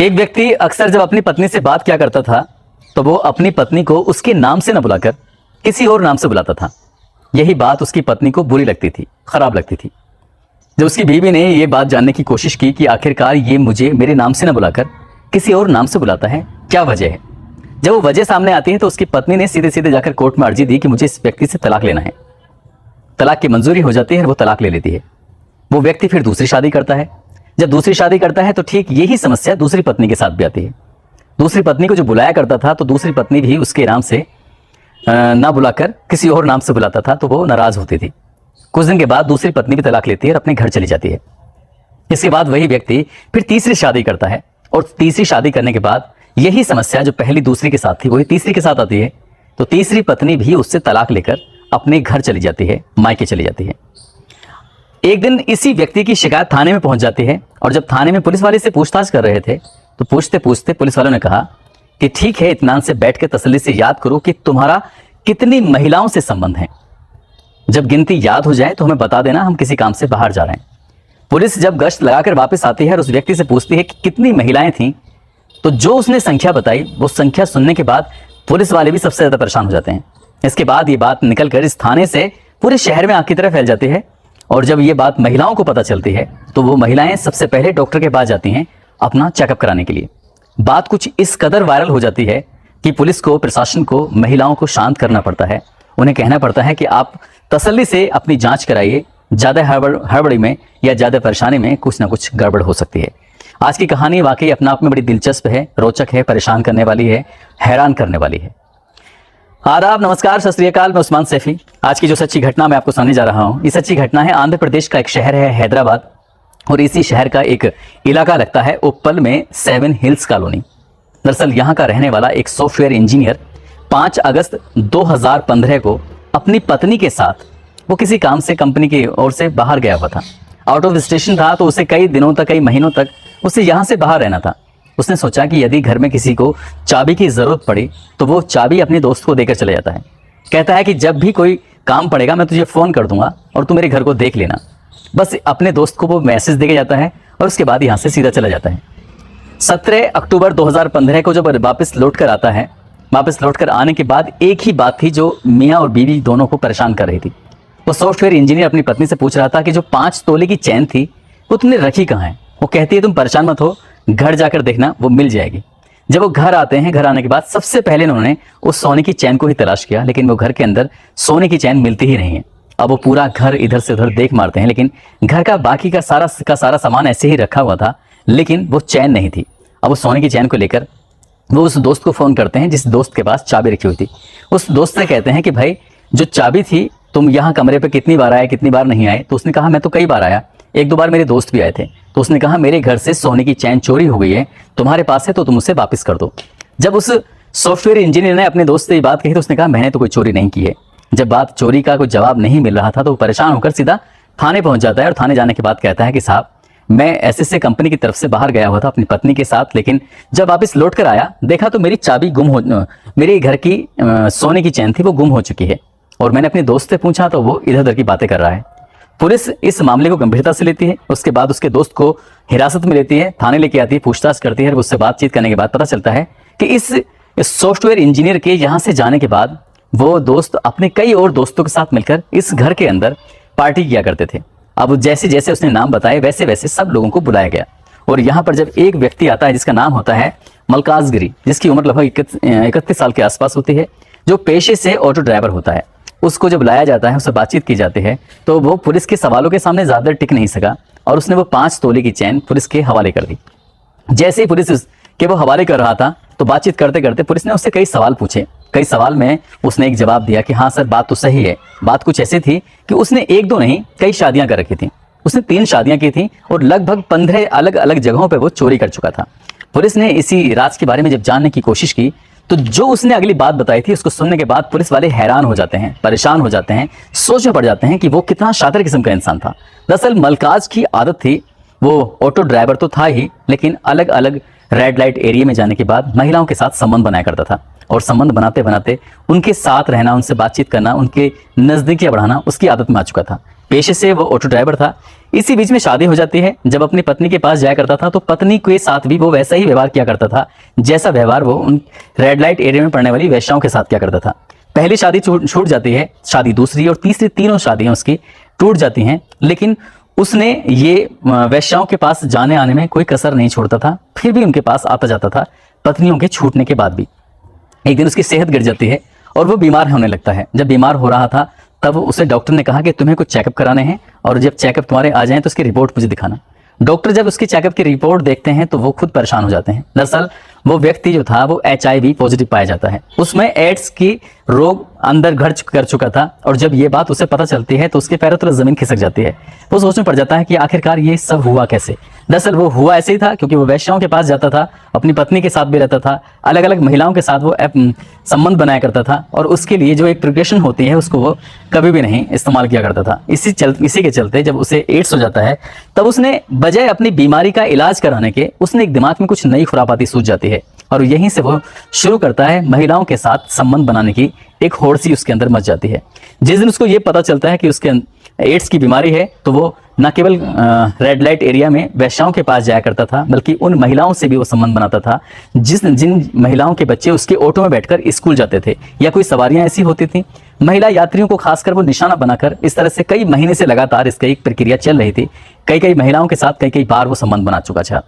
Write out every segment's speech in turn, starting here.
एक व्यक्ति अक्सर जब अपनी पत्नी से बात किया करता था तो वो अपनी पत्नी को उसके नाम से न बुलाकर किसी और नाम से बुलाता था। यही बात उसकी पत्नी को बुरी लगती थी, खराब लगती थी। जब उसकी बीवी ने ये बात जानने की कोशिश की कि आखिरकार ये मुझे मेरे नाम से न बुलाकर किसी और नाम से बुलाता है, क्या वजह है। जब वो वजह सामने आती है तो उसकी पत्नी ने सीधे सीधे जाकर कोर्ट में अर्जी दी कि मुझे इस व्यक्ति से तलाक लेना है। तलाक की मंजूरी हो जाती है, वो तलाक ले लेती है। वो व्यक्ति फिर दूसरी शादी करता है। जब दूसरी शादी करता है तो ठीक यही समस्या दूसरी पत्नी के साथ भी आती है। दूसरी पत्नी को जो बुलाया करता था तो दूसरी पत्नी भी उसके नाम से ना बुलाकर किसी और नाम से बुलाता था, तो वो नाराज होती थी। कुछ दिन के बाद दूसरी पत्नी भी तलाक लेती है और अपने घर चली जाती है। इसके बाद वही व्यक्ति फिर तीसरी शादी करता है और तीसरी शादी करने के बाद यही समस्या जो पहली दूसरी के साथ थी वही तीसरी के साथ आती है। तो तीसरी पत्नी भी उससे तलाक लेकर अपने घर चली जाती है, मायके चली जाती है। एक दिन इसी व्यक्ति की शिकायत थाने में पहुंच जाती है और जब थाने में पुलिस वाले से पूछताछ कर रहे थे तो पूछते पूछते पुलिस वालों ने कहा कि ठीक है, इत्मीनान से बैठ के तसल्ली से याद करो कि तुम्हारा कितनी महिलाओं से संबंध है। जब गिनती याद हो जाए तो हमें बता देना, हम किसी काम से बाहर जा रहे हैं। पुलिस जब गश्त लगाकर वापस आती है और उस व्यक्ति से पूछती है कि कितनी महिलाएं थीं, तो जो उसने संख्या बताई वो संख्या सुनने के बाद पुलिस वाले भी सबसे ज्यादा परेशान हो जाते हैं। इसके बाद ये बात निकलकर इस थाने से पूरे शहर में आग की तरह फैल जाती है और जब ये बात महिलाओं को पता चलती है तो वो महिलाएं सबसे पहले डॉक्टर के पास जाती हैं अपना चेकअप कराने के लिए। बात कुछ इस कदर वायरल हो जाती है कि पुलिस को, प्रशासन को महिलाओं को शांत करना पड़ता है। उन्हें कहना पड़ता है कि आप तसल्ली से अपनी जांच कराइए, ज्यादा हड़बड़ी में या ज्यादा परेशानी में कुछ ना कुछ गड़बड़ हो सकती है। आज की कहानी वाकई अपने आप में बड़ी दिलचस्प है, रोचक है, परेशान करने वाली है, हैरान करने वाली है। आदाब, नमस्कार, सत श्री अकाल। मैं उस्मान सैफी। आज की जो सच्ची घटना मैं आपको सुनाने जा रहा हूँ, ये सच्ची घटना है आंध्र प्रदेश का एक शहर है हैदराबाद और इसी शहर का एक इलाका लगता है उप्पल में 7 हिल्स कॉलोनी। दरअसल यहाँ का रहने वाला एक सॉफ्टवेयर इंजीनियर 5 अगस्त 2015 को अपनी पत्नी के साथ वो किसी काम से कंपनी की ओर से बाहर गया हुआ था। आउट ऑफ स्टेशन था तो उसे कई दिनों तक, कई महीनों तक उसे यहाँ से बाहर रहना था। उसने सोचा कि यदि घर में किसी को चाबी की जरूरत पड़ी तो वो चाबी अपने दोस्त को देकर चले जाता है। कहता है कि जब भी कोई काम पड़ेगा मैं तुझे फोन कर दूंगा और तू मेरे घर को देख लेना। बस अपने दोस्त को वो मैसेज देके जाता है और उसके बाद यहाँ से सीधा चला जाता है। 17 अक्टूबर 2015 को जब वापस लौट कर आता है, वापस लौट कर आने के बाद एक ही बात थी जो मियाँ और बीवी दोनों को परेशान कर रही थी। वो सॉफ्टवेयर इंजीनियर अपनी पत्नी से पूछ रहा था कि जो 5 तोले की चैन थी वो तुमने रखी कहाँ है। वो कहती है तुम परेशान मत हो, घर जाकर देखना, वो मिल जाएगी। जब वो घर आते हैं, घर आने के बाद सबसे पहले उन्होंने उस सोने की चैन को ही तलाश किया, लेकिन वो घर के अंदर सोने की चैन मिलती ही नहीं है। अब वो पूरा घर इधर से उधर देख मारते हैं, लेकिन घर का बाकी का सारा सामान ऐसे ही रखा हुआ था, लेकिन वो चैन नहीं थी। अब वो सोने की चैन को लेकर वो उस दोस्त को फोन करते हैं जिस दोस्त के पास चाबी रखी हुई थी। उस दोस्त से कहते हैं कि भाई जो चाबी थी, तुम यहाँ कमरे पे कितनी बार आए, कितनी बार नहीं आए। तो उसने कहा मैं तो कई बार आया, 1-2 बार मेरे दोस्त भी आए थे। तो उसने कहा मेरे घर से सोने की चैन चोरी हो गई है, तुम्हारे पास है तो तुम उसे वापस कर दो। जब उस सॉफ्टवेयर इंजीनियर ने अपने दोस्त से ये बात कही तो उसने कहा मैंने तो कोई चोरी नहीं की है। जब बात चोरी का कोई जवाब नहीं मिल रहा था तो वो परेशान होकर सीधा थाने पहुंच जाता है और थाने जाने के बाद कहता है कि साहब मैं ऐसे कंपनी की तरफ से बाहर गया हुआ था अपनी पत्नी के साथ, लेकिन जब वापस लौट कर आया देखा तो मेरी चाबी मेरे घर की सोने की चैन थी वो गुम हो चुकी है। और मैंने अपने दोस्त से पूछा तो वो इधर उधर की बातें कर रहा है। पुलिस इस मामले को गंभीरता से लेती है। उसके बाद उसके दोस्त को हिरासत में लेती है, थाने लेके आती है, पूछताछ करती है। उससे बातचीत करने के बाद पता चलता है कि इस सॉफ्टवेयर इंजीनियर के यहाँ से जाने के बाद वो दोस्त अपने कई और दोस्तों के साथ मिलकर इस घर के अंदर पार्टी किया करते थे। अब जैसे जैसे उसने नाम बताए वैसे वैसे सब लोगों को बुलाया गया और यहाँ पर जब एक व्यक्ति आता है जिसका नाम होता है मलकाजगिरी, जिसकी उम्र लगभग 31 साल के आसपास होती है, जो पेशे से ऑटो ड्राइवर होता है, उसको जब लाया जाता है, उससे बातचीत की जाती है तो वो पुलिस के सवालों के सामने ज्यादा टिक नहीं सका और उसने वो 5 तोले की चैन पुलिस के हवाले कर दी। जैसे ही पुलिस के वो हवाले कर रहा था तो बातचीत करते करते पुलिस ने उससे कई सवाल पूछे। कई सवाल में उसने एक जवाब दिया कि हाँ सर बात तो सही है। बात कुछ ऐसी थी कि उसने 1-2 नहीं कई शादियां कर रखी थी। उसने 3 शादियां की थी और लगभग 15 अलग अलग जगहों पे वो चोरी कर चुका था। पुलिस ने इसी राज के बारे में जब जानने की कोशिश की तो जो उसने अगली बात बताई थी उसको सुनने के बाद पुलिस वाले हैरान हो जाते हैं, परेशान हो जाते हैं, सोच में पड़ जाते हैं कि वो कितना शातिर किस्म का इंसान था। दरअसल मलकाज की आदत थी, वो ऑटो ड्राइवर तो था ही, लेकिन अलग अलग रेड लाइट एरिया में जाने के बाद महिलाओं के साथ संबंध बनाया करता था और संबंध बनाते बनाते उनके साथ रहना, उनसे बातचीत करना, उनके नजदीकियां बढ़ाना उसकी आदत में आ चुका था। पेशे से वो ऑटो ड्राइवर था। इसी बीच में शादी हो जाती है। जब अपनी पत्नी के पास जाया करता था तो पत्नी के साथ भी वो वैसा ही व्यवहार किया करता था जैसा व्यवहार वो उन रेड लाइट एरिया में पड़ने वाली वेश्याओं के साथ किया करता था। पहली शादी छूट जाती है, शादी दूसरी और तीसरी, तीनों शादियां उसकी टूट जाती हैं, लेकिन उसने ये वेश्याओं के पास जाने आने में कोई कसर नहीं छोड़ता था, फिर भी उनके पास आता जाता था पत्नियों के छूटने के बाद भी। एक दिन उसकी सेहत गिर जाती है और वो बीमार होने लगता है। जब बीमार हो रहा था तब उसे डॉक्टर ने कहा कि तुम्हें कुछ चेकअप कराने हैं और जब चेकअप तुम्हारे आ जाएं तो उसकी रिपोर्ट मुझे दिखाना। डॉक्टर जब उसकी चेकअप की रिपोर्ट देखते हैं तो वो खुद परेशान हो जाते हैं। दरअसल वो व्यक्ति जो था वो HIV पॉजिटिव पाया जाता है, उसमें एड्स की रोग अंदर घर कर चुका था। और जब ये बात उसे पता चलती है तो उसके पैरों तले जमीन खिसक जाती है। वो सोचने पड़ जाता है कि आखिरकार ये सब हुआ कैसे। दरअसल वो हुआ ऐसे ही था क्योंकि वो वेश्याओं के पास जाता था, अपनी पत्नी के साथ भी रहता था, अलग अलग महिलाओं के साथ वो संबंध बनाया करता था और उसके लिए जो एक प्रिपरेशन होती है उसको वो कभी भी नहीं इस्तेमाल किया करता था। इसी के चलते जब उसे एड्स हो जाता है तब उसने बजाय अपनी बीमारी का इलाज कराने के उसने एक दिमाग में कुछ नई खुरापाती सूझ जाती है और यहीं से वो शुरू करता है महिलाओं के साथ संबंध बनाने की। एक होड़ सी उसके अंदर मच जाती है। जिस दिन उसको ये पता चलता है कि उसके एड्स की बीमारी है तो वो न केवल रेड लाइट एरिया में वेश्याओं के पास जाया करता था बल्कि उन महिलाओं से भी वो संबंध बनाता था जिन महिलाओं के बच्चे उसके ऑटो में बैठकर स्कूल जाते थे या कोई सवारियां ऐसी होती थी। महिला यात्रियों को खासकर वो निशाना बनाकर इस तरह से कई महीने से लगातार इसका एक प्रक्रिया चल रही थी। कई महिलाओं के साथ कई बार वो संबंध बना चुका था।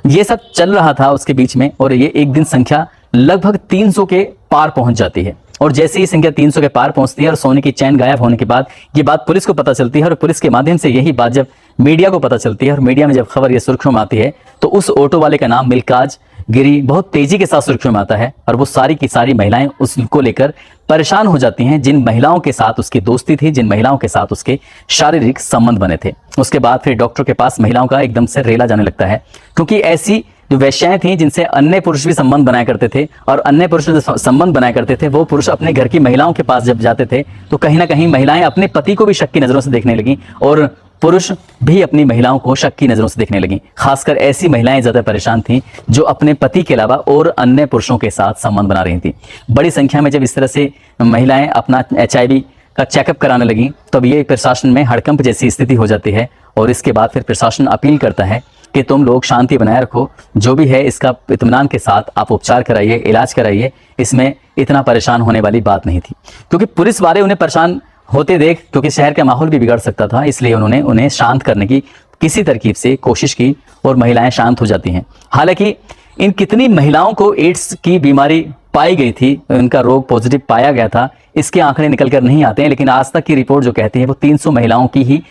ये सब चल रहा था उसके बीच में और ये एक दिन संख्या लगभग 300 के पार पहुंच जाती है। और जैसे ही संख्या 300 के पार पहुंचती है और सोने की चैन गायब होने के बाद ये बात पुलिस को पता चलती है और पुलिस के माध्यम से यही बात जब मीडिया को पता चलती है और मीडिया में जब खबर ये सुर्खियों में आती है तो उस ऑटो वाले का नाम मिल्काज गिरी बहुत तेजी के साथ सुर्खियों में आता है और वो सारी की सारी महिलाएं उसको लेकर परेशान हो जाती हैं जिन महिलाओं के साथ उसकी दोस्ती थी, जिन महिलाओं के साथ उसके शारीरिक संबंध बने थे। उसके बाद फिर डॉक्टर के पास महिलाओं का एकदम से रेला जाने लगता है क्योंकि ऐसी जो वेश्याएं थीं जिनसे अन्य पुरुष भी संबंध बनाया करते थे और अन्य पुरुष जो संबंध बनाया करते थे वो पुरुष अपने घर की महिलाओं के पास जब जाते थे तो कहीं ना कहीं महिलाएं अपने पति को भी शक की नजरों से देखने लगी और पुरुष भी अपनी महिलाओं को शक की नजरों से देखने लगी। खासकर ऐसी महिलाएं ज्यादा परेशान थीं जो अपने पति के अलावा और अन्य पुरुषों के साथ संबंध बना रही थी। बड़ी संख्या में जब इस तरह से महिलाएं अपना HIV का चेकअप कराने लगी तब ये प्रशासन में हड़कंप जैसी स्थिति हो जाती है और इसके बाद फिर प्रशासन अपील करता है कि तुम लोग शांति बनाए रखो, जो भी है इसका इत्मीनान के साथ आप उपचार कराइए, इलाज कराइए। इसमें इतना परेशान होने वाली बात नहीं थी क्योंकि पुलिस वाले उन्हें परेशान होते देख क्योंकि शहर का माहौल भी बिगड़ सकता था, इसलिए उन्होंने उन्हें शांत करने की किसी तरकीब से कोशिश की और महिलाएं शांत हो जाती हैं। हालांकि इन कितनी महिलाओं को एड्स की बीमारी पाई गई थी, उनका रोग पॉजिटिव पाया गया था, इसके आंकड़े निकल कर नहीं आते हैं। लेकिन आज तक की रिपोर्ट जो कहती है वो 300 महिलाओं की ही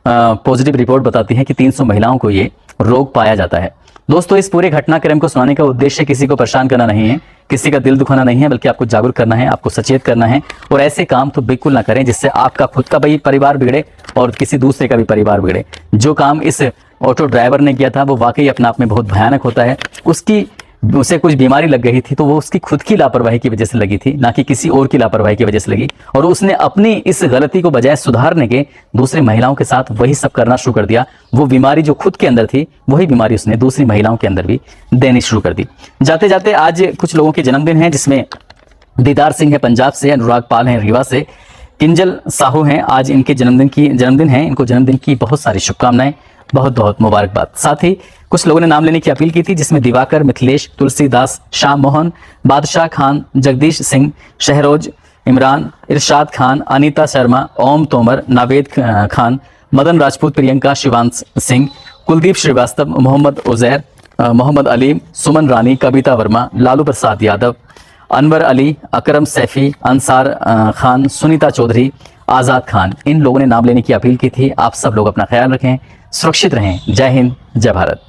पॉजिटिव रिपोर्ट बताती है कि 300 महिलाओं को ये रोग पाया जाता है। दोस्तों, इस पूरे घटनाक्रम को सुनाने का उद्देश्य किसी को परेशान करना नहीं है, किसी का दिल दुखाना नहीं है, बल्कि आपको जागरूक करना है, आपको सचेत करना है। और ऐसे काम तो बिल्कुल ना करें जिससे आपका खुद का भी परिवार बिगड़े और किसी दूसरे का भी परिवार बिगड़े। जो काम इस ऑटो ड्राइवर ने किया था वो वाकई अपने आप में बहुत भयानक होता है। उसे कुछ बीमारी लग गई थी तो वो उसकी खुद की लापरवाही की वजह से लगी थी, ना कि किसी और की लापरवाही की वजह से लगी। और उसने अपनी इस गलती को बजाय सुधारने के दूसरी महिलाओं के साथ वही सब करना शुरू कर दिया। वो बीमारी जो खुद के अंदर थी वही बीमारी उसने दूसरी महिलाओं के अंदर भी देनी शुरू कर दी। जाते जाते आज कुछ लोगों के जन्मदिन है, जिसमें दीदार सिंह है पंजाब से, अनुराग पाल है रीवा से, किंजल साहू हैं, आज इनके जन्मदिन है। इनको जन्मदिन की बहुत सारी शुभकामनाएं, बहुत बहुत मुबारकबाद। साथ ही कुछ लोगों ने नाम लेने की अपील की थी, जिसमें दिवाकर, मिथिलेश, तुलसीदास, शाम मोहन, बादशाह खान, जगदीश सिंह, शहरोज, इमरान, इरशाद खान, अनीता शर्मा, ओम तोमर, नावेद खान, मदन राजपूत, प्रियंका, शिवांश सिंह, कुलदीप श्रीवास्तव, मोहम्मद उजैर, मोहम्मद अलीम, सुमन रानी, कविता वर्मा, लालू प्रसाद यादव, अनवर अली, अकरम सैफी, अंसार खान, सुनीता चौधरी, आज़ाद खान, इन लोगों ने नाम लेने की अपील की थी। आप सब लोग अपना ख्याल रखें, सुरक्षित रहें। जय हिंद, जय भारत।